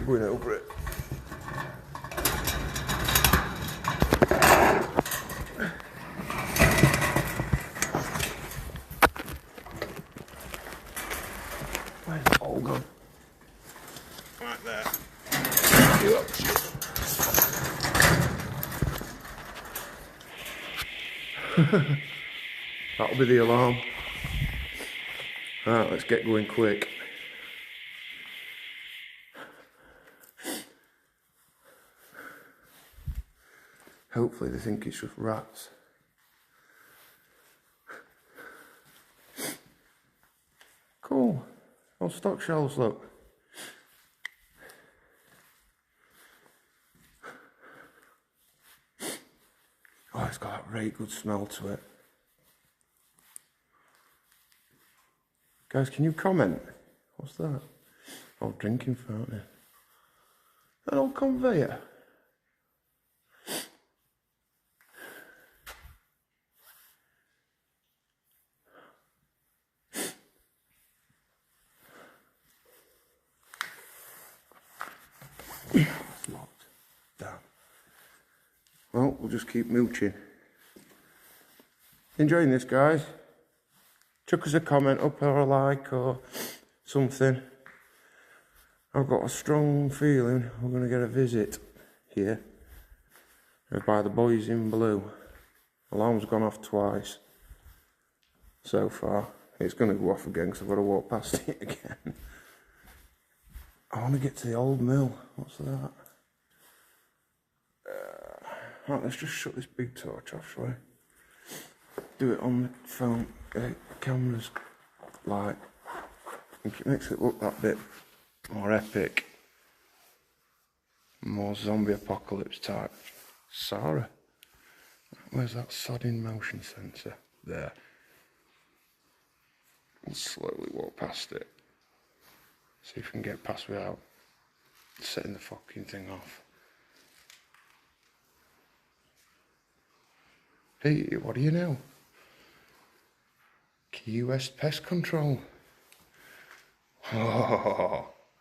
Going over it. Where's it all gone? Right there. That'll be the alarm. Alright, let's get going quick. Hopefully they think it's just rats. Cool. All stock shelves, look. Oh, it's got a really good smell to it. Guys, can you comment? What's that? Oh, drinking fountain. An old conveyor. It's locked. Damn. Well, we'll just keep mooching. Enjoying this, guys? Chuck us a comment up or a like or something. I've got a strong feeling we're going to get a visit here by the boys in blue. Alarm's gone off twice so far. It's going to go off again because I've got to walk past it again. I want to get to the old mill. What's that? Right, let's just shut this big torch off, shall we? Do it on the phone. Camera's light. I think it makes it look that bit more epic. More zombie apocalypse type. Sarah. Where's that sodding motion sensor? There. We'll slowly walk past it. See if we can get past without setting the fucking thing off. Hey, what do you know? Key West Pest Control. Oh.